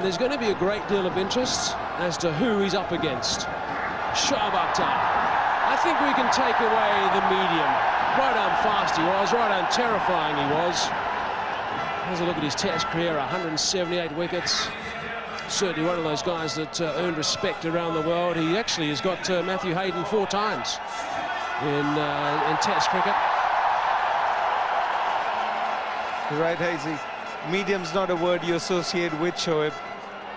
And there's going to be a great deal of interest as to who he's up against. Shoaib Akhtar. I think we can take away the medium. Right on fast he was, right on terrifying he was. Here's a look at his Test career, 178 wickets. Certainly one of those guys that earned respect around the world. He actually has got Matthew Hayden 4 times in Test cricket. You're right, Hazy. Medium's not a word you associate with Shoaib.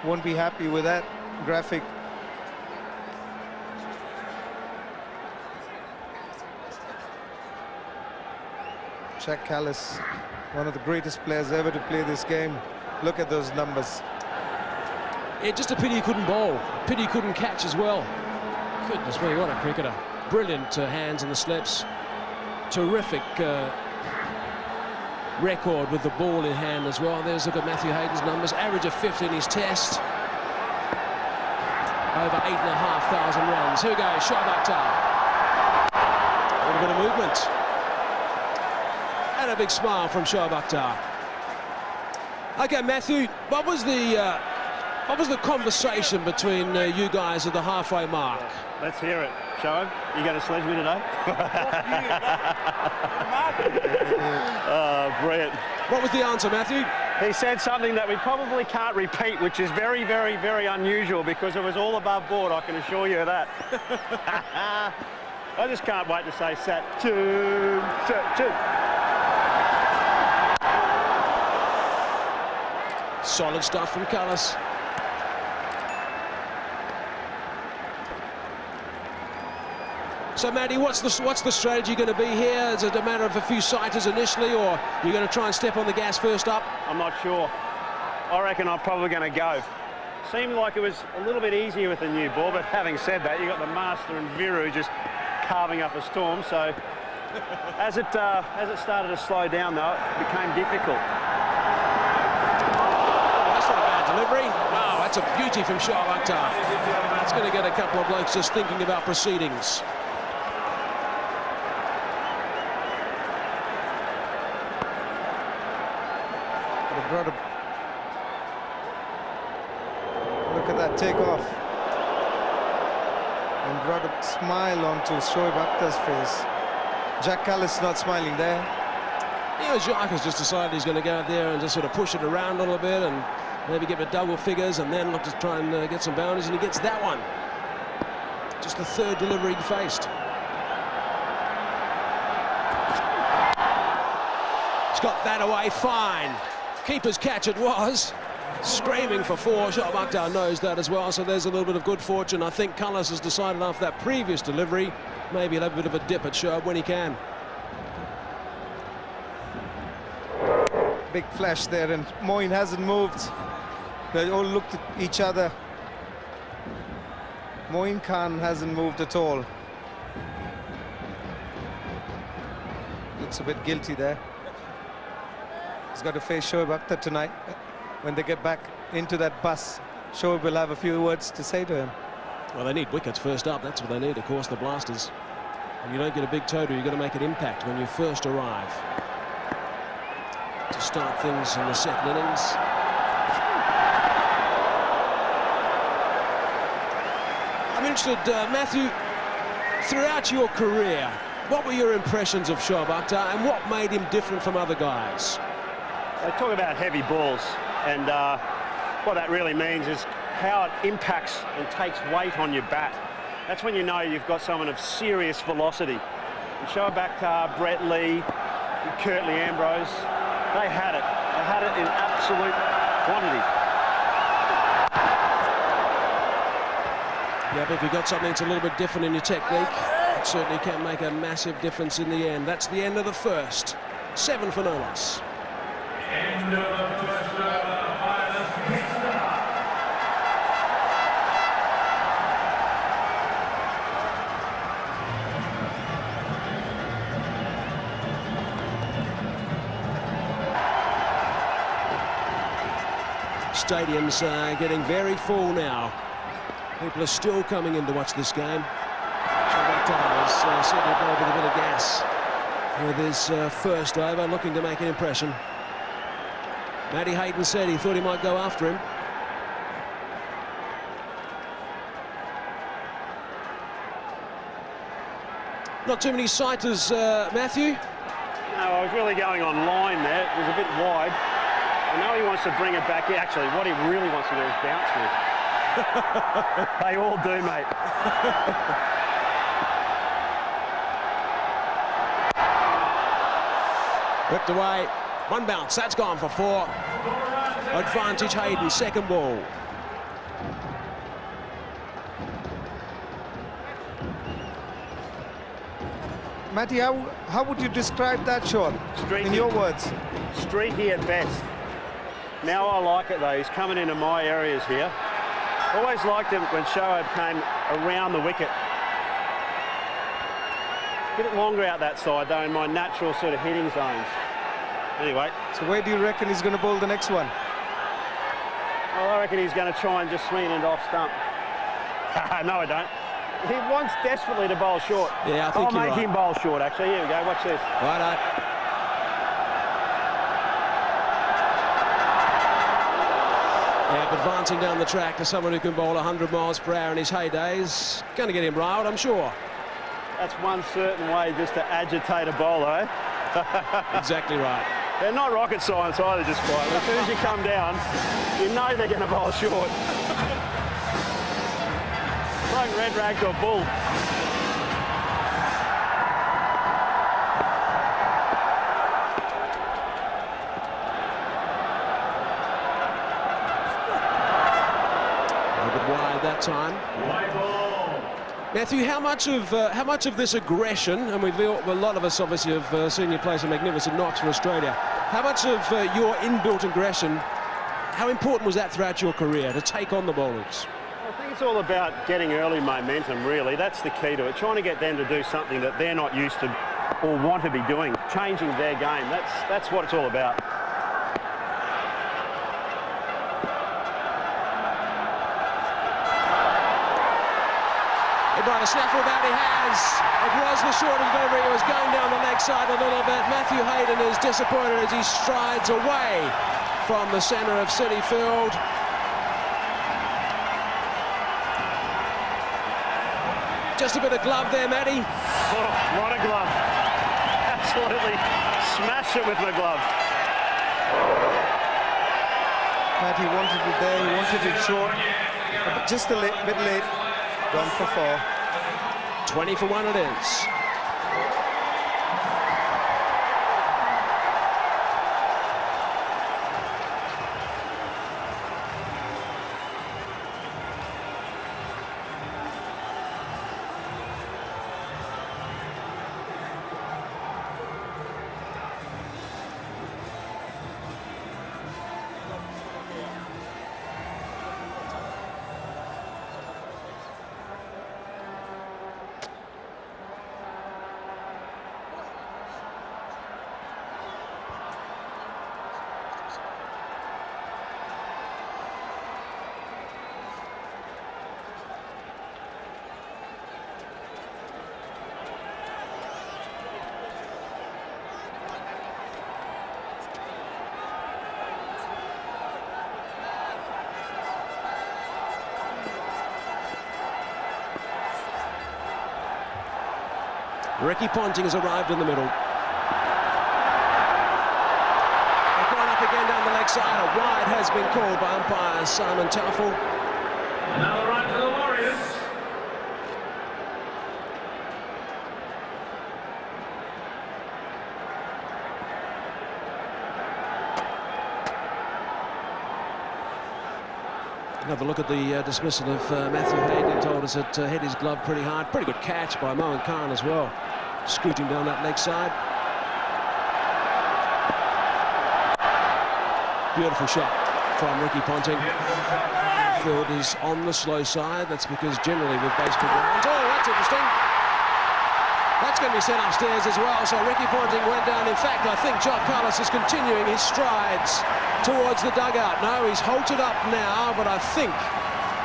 Won't be happy with that graphic. Jacques Kallis, one of the greatest players ever to play this game. Look at those numbers. Yeah, just a pity he couldn't bowl. Pity he couldn't catch as well. Goodness me, what a cricketer. Brilliant hands in the slips. Terrific record with the ball in hand as well. There's a look at Matthew Hayden's numbers. Average of 50 in his Test. Over 8,500 runs. Here we go, Shoaib Akhtar. A little bit of movement. And a big smile from Shoaib Akhtar. Okay, Matthew, what was the conversation between you guys at the halfway mark? Let's hear it. Shoaib, you going to sledge me today? Oh, brilliant. What was the answer, Matthew? He said something that we probably can't repeat, which is very, very, very unusual because it was all above board, I can assure you of that. I just can't wait to say Sachin. Solid stuff from Kallis. So, Matty, what's the strategy going to be here? Is it a matter of a few sighters initially, or you're going to try and step on the gas first up? I'm not sure. I reckon I'm probably going to go. Seemed like it was a little bit easier with the new ball, but having said that, you got the Master and Viru just carving up a storm. So, as it started to slow down, though, it became difficult. That's not a bad delivery. Wow, that's a beauty from Shoaib Akhtar. That's going to get a couple of blokes just thinking about proceedings. Look at that takeoff. And brought a smile onto Shoaib Akhtar's face. Jacques Kallis not smiling there. Yeah, Jacques has just decided he's going to go out there and just sort of push it around a little bit and maybe get the double figures and then look to try and get some boundaries, and he gets that one. Just the 3rd delivery he faced. He's got that away fine. Keeper's catch it was. Screaming for 4. Shoaib Akhtar knows that as well, so there's a little bit of good fortune. I think Kallis has decided after that previous delivery, maybe he'll have a bit of a dip at Shoaib when he can. Big flash there, and Moeen hasn't moved. They all looked at each other. Moeen Khan hasn't moved at all. Looks a bit guilty there. He's got to face Shoaib Akhtar tonight. When they get back into that bus, Shoaib will have a few words to say to him. Well, they need wickets first up. That's what they need, of course, the Blasters. And you don't get a big total, you've got to make an impact when you first arrive. To start things in the second innings. I'm interested, Matthew, throughout your career, what were your impressions of Shoaib Akhtar and what made him different from other guys? They talk about heavy balls, and what that really means is how it impacts and takes weight on your bat. That's when you know you've got someone of serious velocity. And Shoaib Akhtar, Brett Lee, Courtney Ambrose, they had it. They had it in absolute quantity. Yeah, but if you've got something that's a little bit different in your technique, it certainly can make a massive difference in the end. That's the end of the first. 7 for no loss. Stadium's getting very full now. People are still coming in to watch this game. Shoaib Akhtar is certainly going with a bit of gas with his first over, looking to make an impression. Matty Hayden said he thought he might go after him. Not too many sighters, Matthew. No, I was really going on line there. It was a bit wide. I know he wants to bring it back. Actually, what he really wants to do is bounce me. They all do, mate. Whipped away. One bounce. That's gone for 4. Advantage Hayden. Second ball. Matty, how would you describe that shot Streaky. in your words? Streaky at best. Now I like it though. He's coming into my areas here. Always liked him when Shoaib came around the wicket. Get it longer out that side though in my natural sort of hitting zones. Anyway. So where do you reckon he's going to bowl the next one? Well, I reckon he's going to try and just swing it off stump. No, I don't. He wants desperately to bowl short. Yeah, I think I'll you're make right. him bowl short, actually. Here we go, watch this. Righto. Yeah, advancing down the track to someone who can bowl 100 miles per hour in his heydays. Going to get him riled, I'm sure. That's one certain way just to agitate a bowler, eh? Exactly right. They're not rocket science either, just quietly. As soon as you come down, you know they're going to bowl short. Like red rag to a bull. A bit wide that time. Matthew, how much of this aggression, and a lot of us obviously have seen you play some magnificent knocks for Australia. How much of your inbuilt aggression, how important was that throughout your career to take on the bowlers? I think it's all about getting early momentum, really. That's the key to it. Trying to get them to do something that they're not used to or want to be doing. Changing their game. That's what it's all about. He brought a snaffle about, he has. It was the shorter delivery. It was going down the leg side a little bit. Matthew Hayden is disappointed as he strides away from the centre of City Field. Just a bit of glove there, Matty. Oh, what a glove. Absolutely smashed it with the glove. Matty wanted it there, he wanted it short. But just a bit late. Gone for 4. 20 for 1 it is. Ricky Ponting has arrived in the middle. They've gone up again down the leg side. A wide has been called by umpire Simon Taufel. Another run to the Warriors. Another look at the dismissal of Matthew Hayden. He told us it hit his glove pretty hard. Pretty good catch by Mohan Khan as well. Scooting down that leg side. Beautiful shot from Ricky Ponting. Field is on the slow side. That's because generally with baseball grounds. Oh, that's interesting. That's going to be sent upstairs as well. So Ricky Ponting went down. In fact, I think Jacques Kallis is continuing his strides towards the dugout. No, he's halted up now, but I think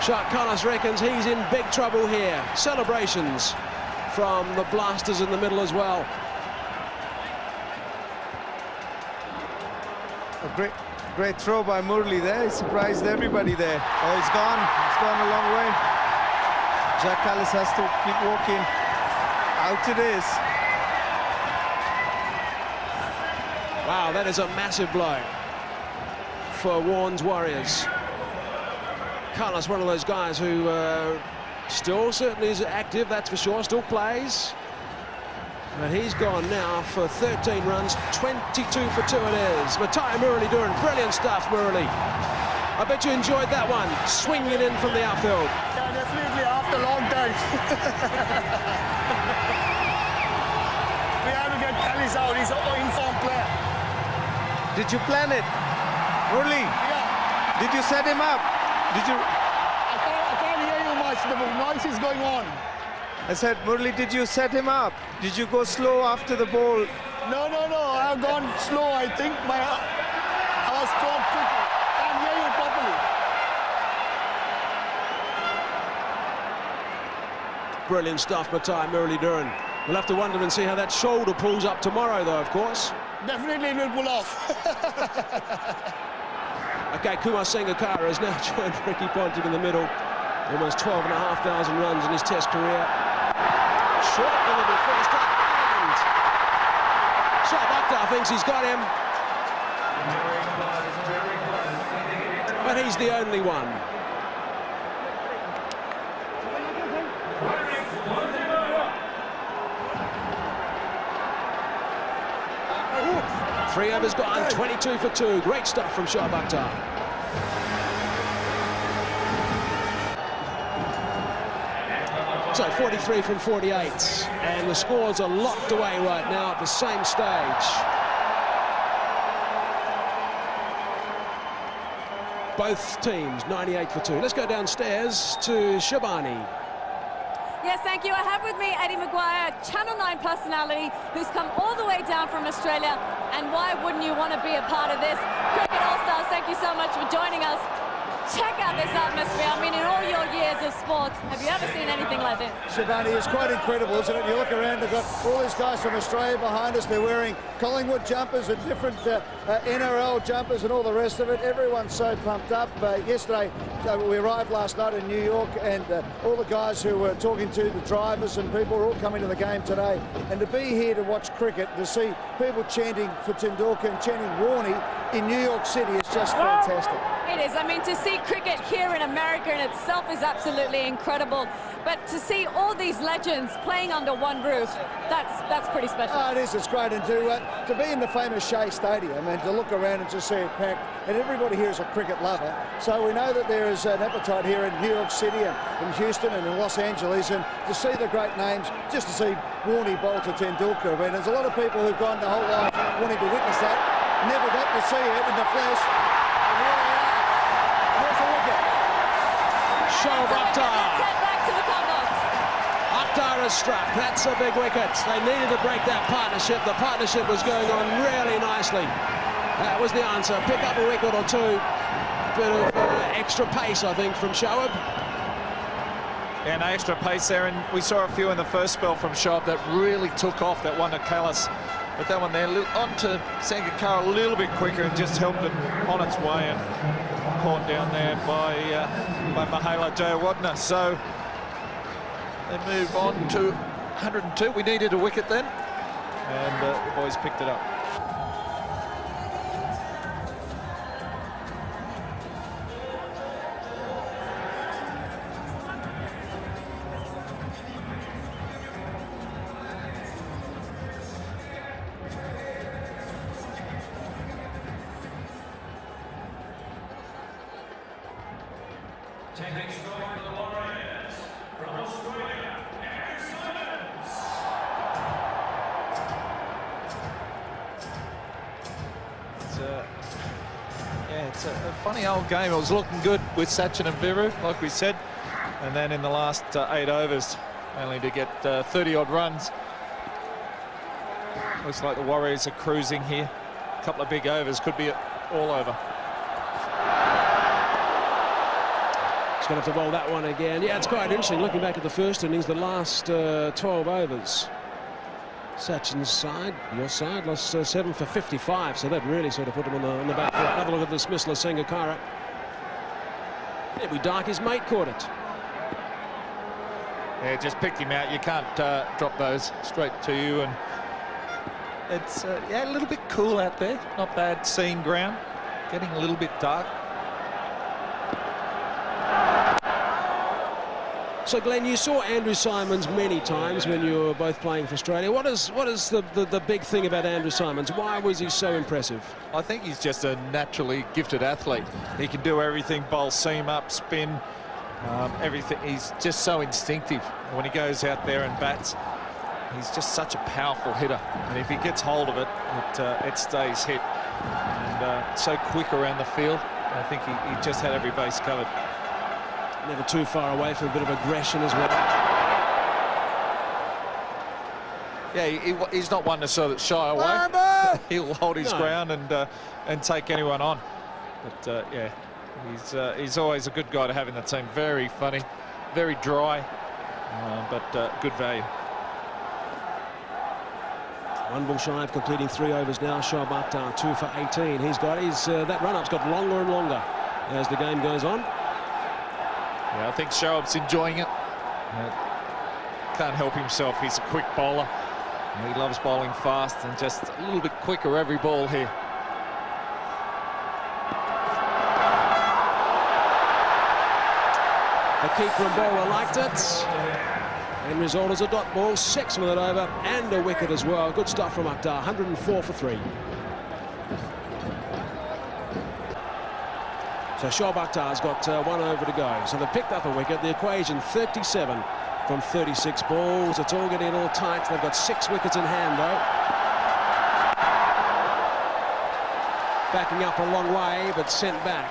Jacques Kallis reckons he's in big trouble here. Celebrations from the Blasters in the middle as well. A great throw by Murli there. He surprised everybody there. Oh, he's gone. He's gone a long way. Jacques Kallis has to keep walking. Out it is. Wow, that is a massive blow for Warne's Warriors. Kallis, one of those guys who still certainly is active, that's for sure, still plays. But he's gone now for 13 runs, 22 for 2 it is. Matai Murali doing brilliant stuff, Murali. I bet you enjoyed that one, swinging in from the outfield. Yeah, definitely after a long time. We have to get Kallis out, he's an informed player. Did you plan it? Murali, Yeah. did you set him up? Did you? I can't hear you much, the noise is going on. I said, Murali, did you set him up? Did you go slow after the ball? No, I've gone slow, I think. I was strong quickly. Can't hear you properly. Brilliant stuff, Matai Murali doing. We'll have to wonder and see how that shoulder pulls up tomorrow, though, of course. Definitely it will pull off. Okay, Kumar Sangakkara has now joined Ricky Ponting in the middle. Almost 12,500 runs in his Test career. Short delivery first up, and Shoaib Akhtar thinks he's got him. But he's the only one. Three overs gone, 22 for 2. Great stuff from Shoaib Akhtar. So 43 from 48, and the scores are locked away right now at the same stage. Both teams 98 for 2. Let's go downstairs to Shabani. Yes, thank you. I have with me Eddie Maguire, Channel 9 personality, who's come all the way down from Australia. And why wouldn't you want to be a part of this? Cricket All-Stars, thank you so much for joining us. Check out this atmosphere. I mean, in all your years of sports, have you ever seen anything like this? Shivani, it's quite incredible, isn't it? You look around, they've got all these guys from Australia behind us. They're wearing Collingwood jumpers and different NRL jumpers and all the rest of it. Everyone's so pumped up. Yesterday, we arrived last night in New York, and all the guys who were talking to the drivers and people are all coming to the game today. And to be here to watch cricket, to see people chanting for Tendulkar and chanting Warne in New York City is just fantastic. It is. I mean, to see cricket here in America in itself is absolutely incredible. But to see all these legends playing under one roof, that's pretty special. Oh, it is. It's great. And to be in the famous Shea Stadium and to look around and just see it packed, and everybody here is a cricket lover. So we know that there is an appetite here in New York City and in Houston and in Los Angeles, and to see the great names, just to see Warne bowl to Tendulkar. I mean, there's a lot of people who've gone their whole life wanting to witness that, never got to see it in the flesh. And here they are. Here's a wicket. Shoaib Akhtar. Back to the cover. Akhtar has struck. That's a big wicket. They needed to break that partnership. The partnership was going on really nicely. That was the answer. Pick up a wicket or two. Bit of extra pace, I think, from Shoaib. Yeah, no extra pace there, and we saw a few in the first spell from Shoaib that really took off. That one to Kallis, but that one there on to Sangakkara a little bit quicker and just helped it on its way and caught down there by Mahela Jayawarne. So they move on to 102. We needed a wicket then, and the boys picked it up. Taking score for the Warriors from Australia, Symonds. It's a funny old game. It was looking good with Sachin and Viru, like we said, and then in the last 8 overs, only to get 30-odd runs. Looks like the Warriors are cruising here. A couple of big overs, could be all over. Going to have to bowl that one again. Yeah, it's quite interesting looking back at the first innings, the last 12 overs. Sachin's side, your side, lost 7 for 55, so that really sort of put him on the back foot. Have a look at the dismissal of Sangakkara. It'd be dark, his mate caught it. Yeah, just picked him out. You can't drop those straight to you, and it's yeah, a little bit cool out there. Not bad seeing ground. Getting a little bit dark. So, Glenn, you saw Andrew Symonds many times when you were both playing for Australia. What is the big thing about Andrew Symonds? Why was he so impressive? I think he's just a naturally gifted athlete. He can do everything, bowl seam up, spin, everything. He's just so instinctive when he goes out there and bats. He's just such a powerful hitter, and if he gets hold of it, it stays hit. And so quick around the field. I think he just had every base covered. Never too far away from a bit of aggression as well. Yeah, he's not one to sort of shy away. He'll hold his ground and take anyone on. But yeah, he's always a good guy to have in the team. Very funny, very dry, but good value. One ball shy of completing 3 overs now. Shoaib Akhtar 2 for 18. He's got that run-up's got longer and longer as the game goes on. Yeah, I think Shoaib's enjoying it. Can't help himself. He's a quick bowler. He loves bowling fast and just a little bit quicker every ball here. The keeper and bowler liked it. End result is a dot ball, 6 with it over, and a wicket as well. Good stuff from Akhtar, 104 for 3. So Shoaib Akhtar's got 1 over to go. So they've picked up a wicket. The equation 37 from 36 balls. It's all getting all tight. They've got 6 wickets in hand though. Backing up a long way, but sent back.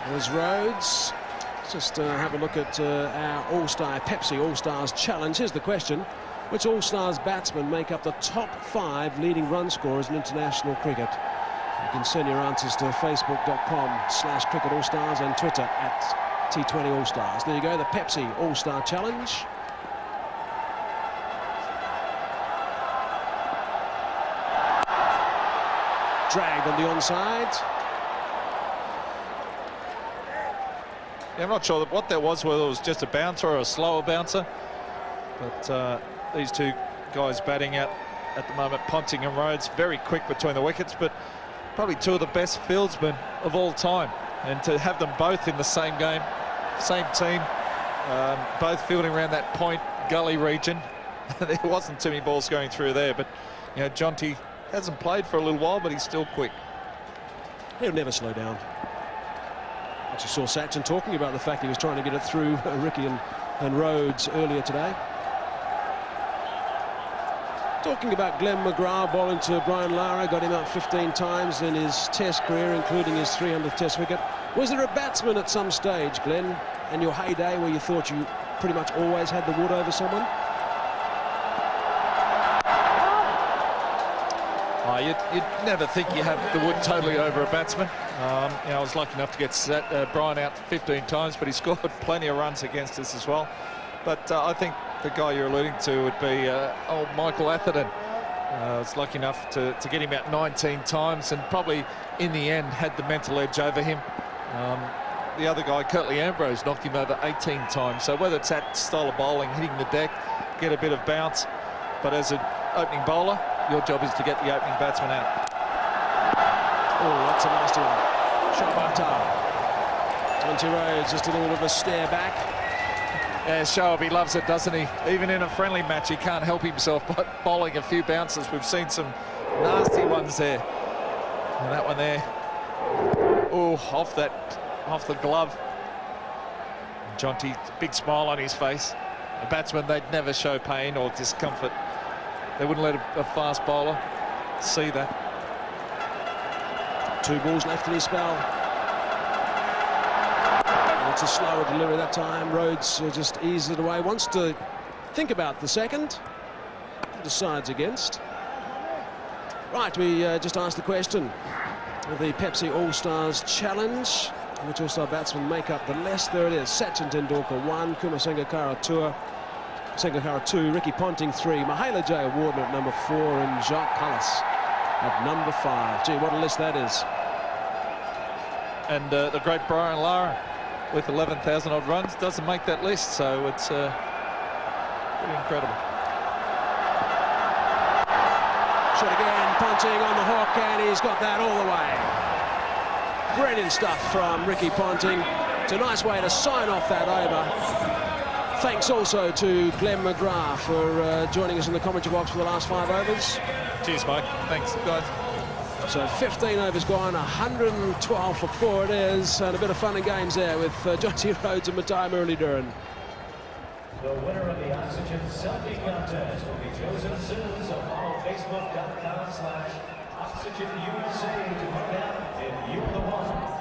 There's Rhodes. Let's just have a look at our All-Star Pepsi All-Stars Challenge. Here's the question. Which All-Stars batsmen make up the top 5 leading run scorers in international cricket? You can send your answers to facebook.com/Cricket All-Stars and Twitter @T20 All-Stars. There you go, the Pepsi All-Star Challenge. Dragged on the onside. Yeah, I'm not sure what that was, whether it was just a bouncer or a slower bouncer. But these two guys batting out at the moment, Ponting and Rhodes, very quick between the wickets, but probably 2 of the best fieldsmen of all time. And to have them both in the same game, same team, both fielding around that point gully region. There wasn't too many balls going through there, but you know, Jonty hasn't played for a little while, but he's still quick. He'll never slow down. Actually saw Sachin talking about the fact he was trying to get it through Ricky and Rhodes earlier today. Talking about Glenn McGrath bowling to Brian Lara, got him out 15 times in his Test career, including his 300th Test wicket. Was there a batsman at some stage, Glenn, in your heyday where you thought you pretty much always had the wood over someone? You'd never think you have the wood totally over a batsman. You know, I was lucky enough to get Brian out 15 times, but he scored plenty of runs against us as well. But I think the guy you're alluding to would be old Michael Atherton. I was lucky enough to get him out 19 times and probably in the end had the mental edge over him. The other guy, Curtly Ambrose, knocked him over 18 times. So whether it's that style of bowling, hitting the deck, get a bit of bounce, but as an opening bowler, your job is to get the opening batsman out. Oh, that's a nasty one. Shoaib Akhtar. Jonty Rhodes, just a little bit of a stare back. Yeah, Shoaib, he loves it, doesn't he? Even in a friendly match, he can't help himself but bowling a few bounces. We've seen some nasty ones there. And that one there, oh, off the glove. Jonty, big smile on his face. A batsman, they'd never show pain or discomfort. They wouldn't let a fast bowler see that. 2 balls left in his spell. It's a slower delivery that time. Rhodes just eases it away. Wants to think about the second. Decides against. Right, we just asked the question of the Pepsi All-Stars Challenge. Which All-Star batsmen make up the list? There it is. Sachin Tendulkar 1, Kumar Sangakkara 2, Ricky Ponting 3, Mahela J. Warne at number 4, and Jacques Kallis at number 5. Gee, what a list that is. And the great Brian Lara with 11,000 odd runs doesn't make that list, so it's Pretty incredible. Shot again, Ponting on the hook, and he's got that all the way. Brilliant stuff from Ricky Ponting. It's a nice way to sign off that over. Thanks also to Glenn McGrath for joining us in the commentary box for the last 5 overs. Cheers, Mike. Thanks, guys. So 15 overs gone, 112 for 4 it is, and a bit of fun and games there with Jonty Rhodes and Matai Muralidharan. The winner of the Oxygen Selfie Contest will be chosen soon, so follow Facebook.com/OxygenUSA to find out if you're the one.